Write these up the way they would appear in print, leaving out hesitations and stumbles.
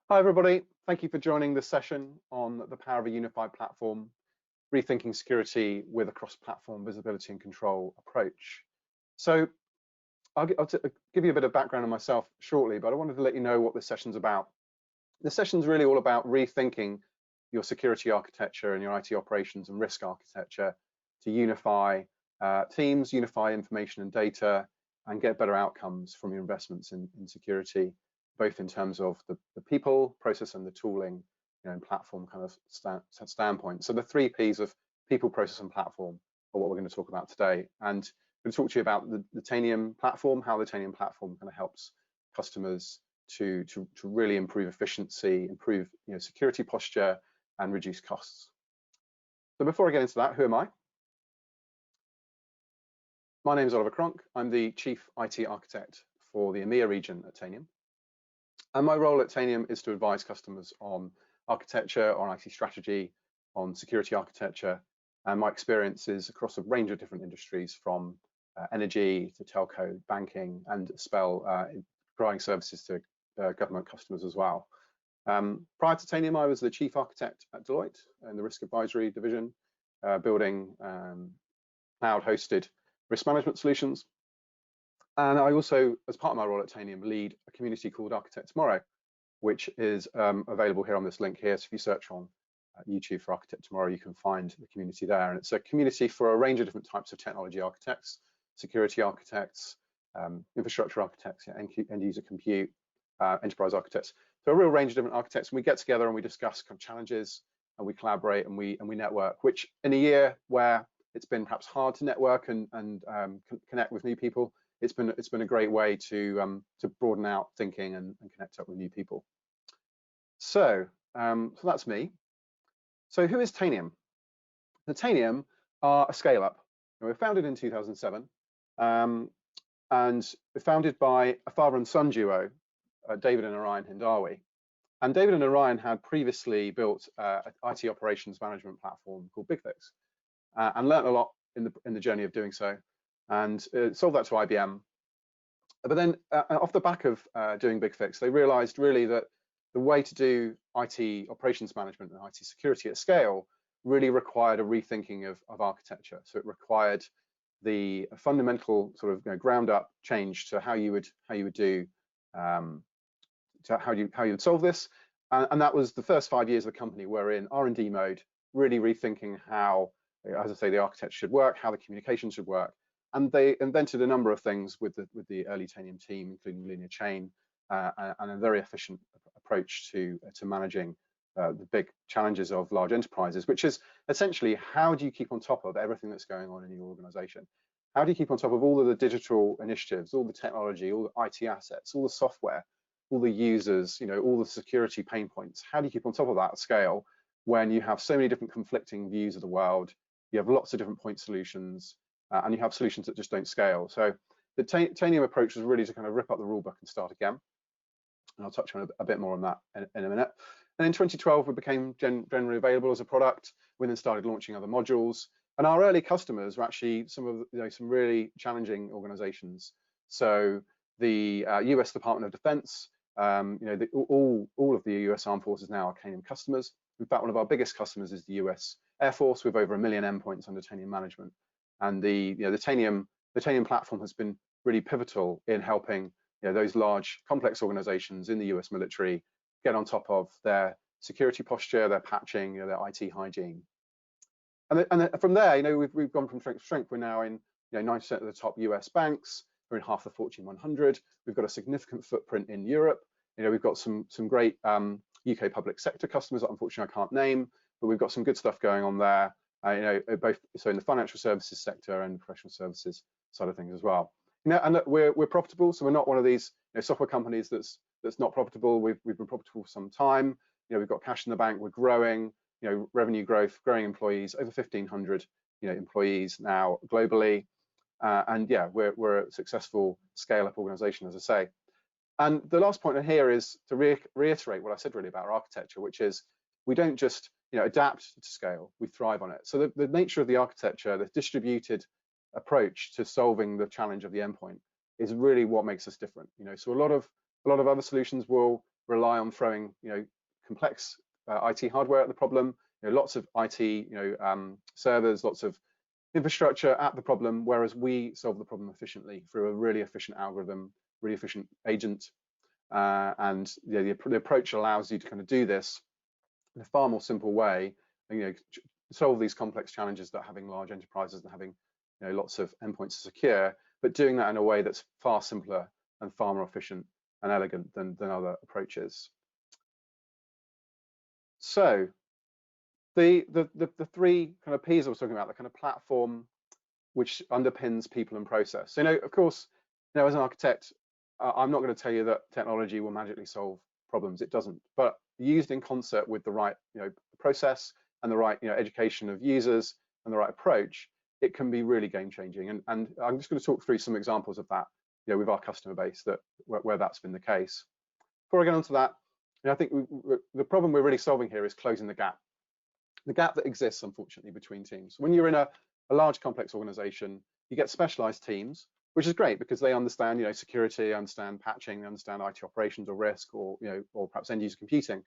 Hi, everybody. Thank you for joining this session on the power of a unified platform, rethinking security with a cross-platform visibility and control approach. So I'll give you a bit of background on myself shortly, but I wanted to let you know what this session's about. This session's really all about rethinking your security architecture and your IT operations and risk architecture to unify teams, unify information and data, and get better outcomes from your investments in security, both in terms of the people, process, and the tooling, and platform kind of standpoint. So the 3 Ps of people, process, and platform are what we're going to talk about today. And I'm going to talk to you about the Tanium platform, how the Tanium platform kind of helps customers to really improve efficiency, improve security posture, and reduce costs. So before I get into that, who am I? My name is Oliver Cronk. I'm the Chief IT Architect for the EMEA region at Tanium. And my role at Tanium is to advise customers on architecture, on IT strategy, on security architecture. And my experience is across a range of different industries, from energy to telco, banking, and providing services to government customers as well. Prior to Tanium, I was the Chief Architect at Deloitte in the Risk Advisory division, building cloud-hosted risk management solutions. And I also, as part of my role at Tanium, lead a community called Architect Tomorrow, which is available here on this link here. So if you search on YouTube for Architect Tomorrow, you can find the community there. And it's a community for a range of different types of technology architects, security architects, infrastructure architects, end user compute, enterprise architects. So a real range of different architects. And we get together and we discuss kind of challenges, and we collaborate and we network, which in a year where it's been perhaps hard to network and connect with new people, it's been a great way to broaden out thinking and connect up with new people. So that's me. So who is Tanium? The Tanium are a scale-up. We were founded in 2007, and we're founded by a father and son duo, David and Orion Hindawi. And David and Orion had previously built an IT operations management platform called BigFix, and learned a lot in the journey of doing so, and sold that to IBM. But then off the back of doing BigFix, they realized really that the way to do IT operations management and IT security at scale really required a rethinking of architecture. So it required the fundamental sort of ground up change to how you would do to how you would solve this. And that was the first 5 years of the company were in R&D mode, really rethinking how, as I say, the architecture should work, how the communication should work. And they invented a number of things with the early Tanium team, including linear chain and a very efficient approach to managing the big challenges of large enterprises, which is essentially, how do you keep on top of everything that's going on in your organization? How do you keep on top of all of the digital initiatives, all the technology, all the IT assets, all the software, all the users, all the security pain points? How do you keep on top of that at scale when you have so many different conflicting views of the world? You have lots of different point solutions, and you have solutions that just don't scale. So the Tanium approach was really to kind of rip up the rule book and start again. And I'll touch on a bit more on that in a minute. And in 2012, we became generally available as a product. We then started launching other modules. And our early customers were actually some really challenging organizations. So the US Department of Defense, all of the US Armed Forces now are Tanium customers. In fact, one of our biggest customers is the US Air Force, with over 1 million endpoints under Tanium management. And the Tanium platform has been really pivotal in helping those large, complex organizations in the US military get on top of their security posture, their patching, their IT hygiene. And from there, we've gone from strength to strength. We're now in 90% of the top US banks. We're in half the Fortune 100. We've got a significant footprint in Europe. We've got some great UK public sector customers that unfortunately I can't name, but we've got some good stuff going on there. Both so in the financial services sector and professional services side of things as well. And we're profitable, so we're not one of these software companies that's not profitable. We've been profitable for some time. We've got cash in the bank. We're growing. Revenue growth, growing employees, over 1,500 employees now globally. And yeah, we're a successful scale-up organization, as I say. And the last point here is to reiterate what I said really about our architecture, which is we don't just adapt to scale, we thrive on it. So the nature of the architecture, the distributed approach to solving the challenge of the endpoint, is really what makes us different. So a lot of other solutions will rely on throwing complex IT hardware at the problem, lots of IT servers, lots of infrastructure at the problem, whereas we solve the problem efficiently through a really efficient algorithm, really efficient agent, and the approach allows you to kind of do this in a far more simple way, and, solve these complex challenges that having large enterprises and having lots of endpoints to secure, but doing that in a way that's far simpler and far more efficient and elegant than other approaches. So the three kind of P's I was talking about, the kind of platform which underpins people and process. So, of course, as an architect, I'm not going to tell you that technology will magically solve problems. It doesn't. But used in concert with the right, process and the right, education of users and the right approach, it can be really game-changing. And I'm just going to talk through some examples of that, with our customer base where that's been the case. Before I get onto that, I think the problem we're really solving here is closing the gap that exists, unfortunately, between teams. When you're in a large, complex organization, you get specialized teams, which is great because they understand, security, understand patching, understand IT operations or risk, or perhaps end user computing.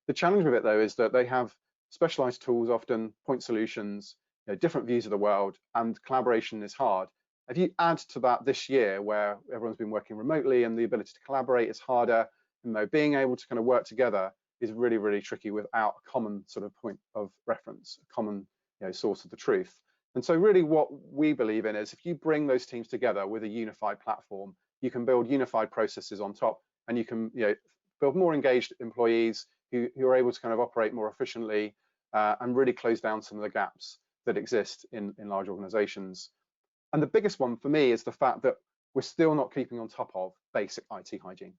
The challenge with it, though, is that they have specialized tools, often point solutions, different views of the world, and collaboration is hard. If you add to that this year, where everyone's been working remotely and the ability to collaborate is harder, being able to kind of work together is really, really tricky without a common sort of point of reference, a common source of the truth. And so really what we believe in is if you bring those teams together with a unified platform, you can build unified processes on top, and you can build more engaged employees who are able to kind of operate more efficiently and really close down some of the gaps that exist in large organizations. And the biggest one for me is the fact that we're still not keeping on top of basic IT hygiene.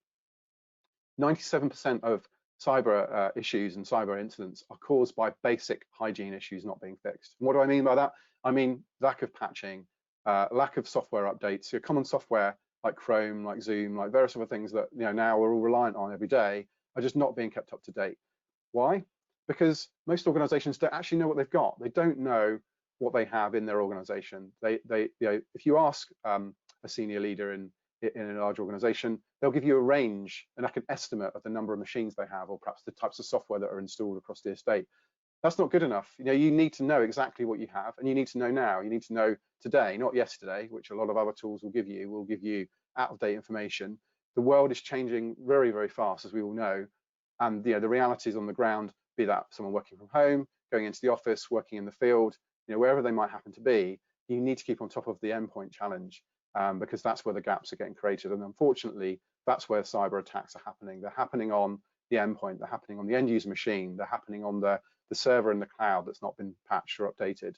97% of cyber issues and cyber incidents are caused by basic hygiene issues not being fixed. And what do I mean by that? I mean lack of patching, lack of software updates. Common software like Chrome, like Zoom, like various other things that now we're all reliant on every day are just not being kept up to date. Why? Because most organizations don't actually know what they've got. They don't know what they have in their organization. If you ask a senior leader in a large organization, they'll give you a range and like an estimate of the number of machines they have, or perhaps the types of software that are installed across the estate. That's not good enough. You need to know exactly what you have, and you need to know now. You need to know today, not yesterday, which a lot of other tools will give you out-of-date information. The world is changing very, very fast, as we all know, and the realities on the ground, be that someone working from home, going into the office, working in the field, wherever they might happen to be, you need to keep on top of the endpoint challenge. Because that's where the gaps are getting created, and unfortunately that's where cyber attacks are happening. They're happening on the endpoint, they're happening on the end user machine, they're happening on the server in the cloud that's not been patched or updated.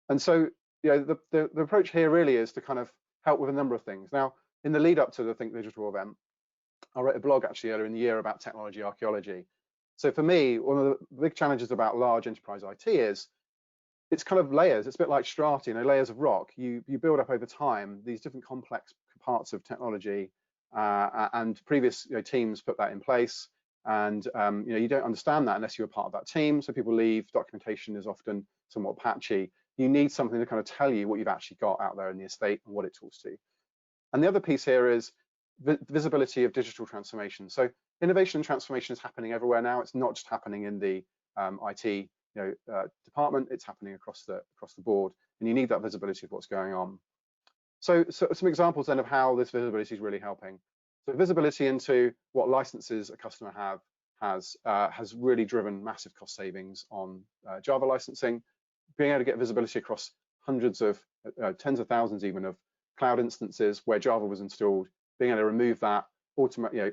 And so the approach here really is to kind of help with a number of things. Now, in the lead up to the Think Digital event, I wrote a blog actually earlier in the year about technology archaeology. So for me, one of the big challenges about large enterprise IT is it's kind of layers. It's a bit like strata, layers of rock. You build up over time these different complex parts of technology, and previous teams put that in place, and you don't understand that unless you're part of that team. So people leave. Documentation is often somewhat patchy. You need something to kind of tell you what you've actually got out there in the estate and what it talks to. And the other piece here is visibility of digital transformation. So innovation and transformation is happening everywhere now. It's not just happening in the IT department, it's happening across the board, and you need that visibility of what's going on. So some examples then of how this visibility is really helping. So visibility into what licenses a customer has really driven massive cost savings on Java licensing. Being able to get visibility across hundreds of tens of thousands even of cloud instances where Java was installed, being able to remove that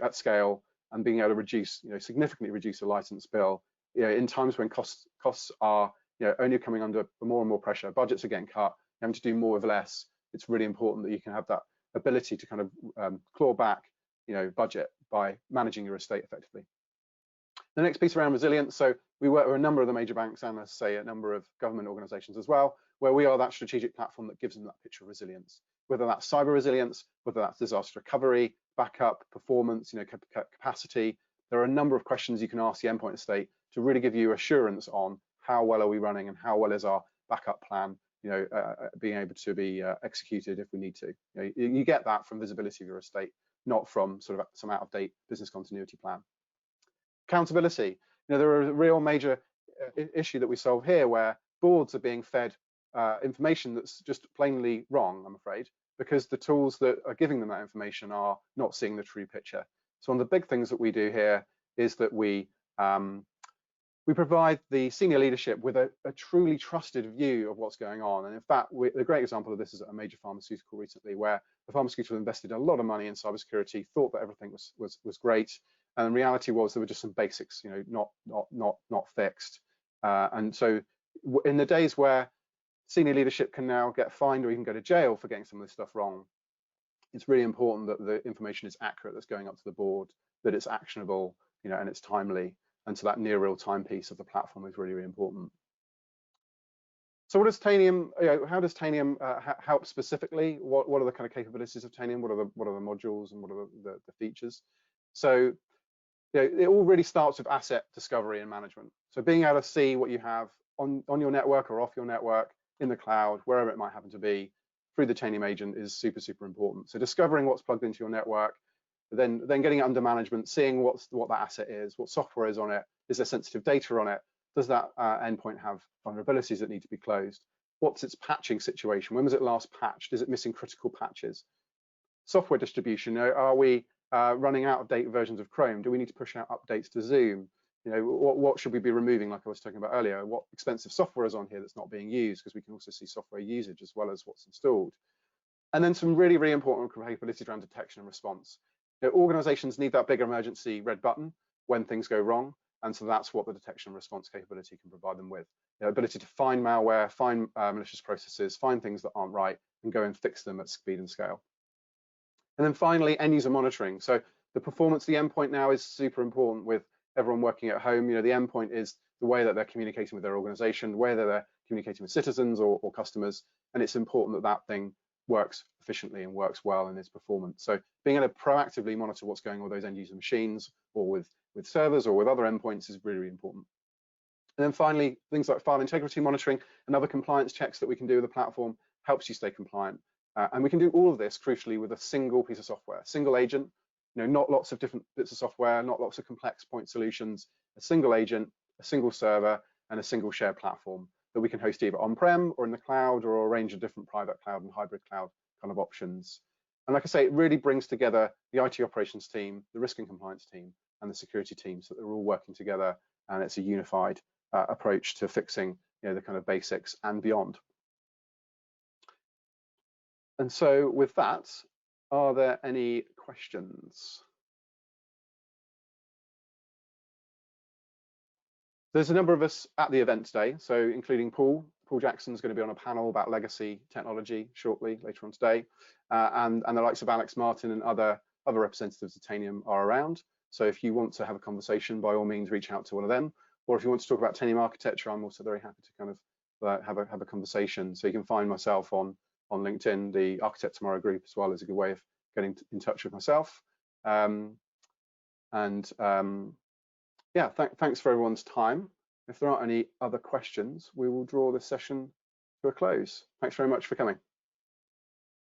at scale, and being able to reduce significantly reduce the license bill in times when costs are only coming under more and more pressure, budgets are getting cut, having to do more with less. It's really important that you can have that ability to kind of claw back budget by managing your estate effectively. The next piece around resilience. So we work with a number of the major banks and, let's say, a number of government organizations as well, where we are that strategic platform that gives them that picture of resilience, whether that's cyber resilience, whether that's disaster recovery, backup, performance, capacity. There are a number of questions you can ask the endpoint estate to really give you assurance on how well are we running and how well is our backup plan being able to be executed if we need to. You get that from visibility of your estate, not from sort of some out-of-date business continuity plan. Accountability. There are a real major issue that we solve here where boards are being fed information that's just plainly wrong, I'm afraid, because the tools that are giving them that information are not seeing the true picture. So one of the big things that we do here is that we provide the senior leadership with a truly trusted view of what's going on. And in fact, a great example of this is at a major pharmaceutical recently, where the pharmaceutical invested a lot of money in cybersecurity, thought that everything was great, and the reality was there were just some basics, not fixed. And so, in the days where senior leadership can now get fined or even go to jail for getting some of this stuff wrong, it's really important that the information is accurate that's going up to the board, that it's actionable, and it's timely. And so that near real-time piece of the platform is really, really important. So what does Tanium, how does Tanium help specifically? What are the kind of capabilities of Tanium? What are the modules and what are the features? So it all really starts with asset discovery and management. So being able to see what you have on your network or off your network, in the cloud, wherever it might happen to be, through the Tanium agent is super, super important. So discovering what's plugged into your network, then getting it under management, seeing what that asset is, what software is on it, is there sensitive data on it, does that endpoint have vulnerabilities that need to be closed, what's its patching situation, when was it last patched, is it missing critical patches, software distribution, are we running out of date versions of Chrome, do we need to push out updates to Zoom, what should we be removing, like I was talking about earlier, what expensive software is on here that's not being used, because we can also see software usage as well as what's installed. And then some really, really important capabilities around detection and response. Organizations need that big emergency red button when things go wrong, and so that's what the detection and response capability can provide them with. The ability to find malware, find malicious processes, find things that aren't right, and go and fix them at speed and scale. And then finally, end user monitoring. So the performance of the endpoint now is super important with everyone working at home. The endpoint is the way that they're communicating with their organization, the way that they're communicating with citizens or customers, and it's important that that thing works efficiently and works well in its performance. So being able to proactively monitor what's going on with those end user machines or with servers or with other endpoints is really, really important. And then finally, things like file integrity monitoring and other compliance checks that we can do with the platform helps you stay compliant. And we can do all of this crucially with a single piece of software, single agent, not lots of different bits of software, not lots of complex point solutions, a single agent, a single server, and a single shared platform that we can host either on-prem or in the cloud or a range of different private cloud and hybrid cloud kind of options. And like I say, it really brings together the IT operations team, the risk and compliance team, and the security team, so that they're all working together, and it's a unified approach to fixing the kind of basics and beyond. And so with that, are there any questions? There's a number of us at the event today, so including Paul. Paul Jackson's going to be on a panel about legacy technology shortly, later on today, and the likes of Alex Martin and other representatives of Tanium are around. So if you want to have a conversation, by all means, reach out to one of them. Or if you want to talk about Tanium architecture, I'm also very happy to kind of have a conversation. So you can find myself on LinkedIn. The Architect Tomorrow group as well is a good way of getting in touch with myself. Yeah, thanks for everyone's time. If there aren't any other questions, we will draw this session to a close. Thanks very much for coming.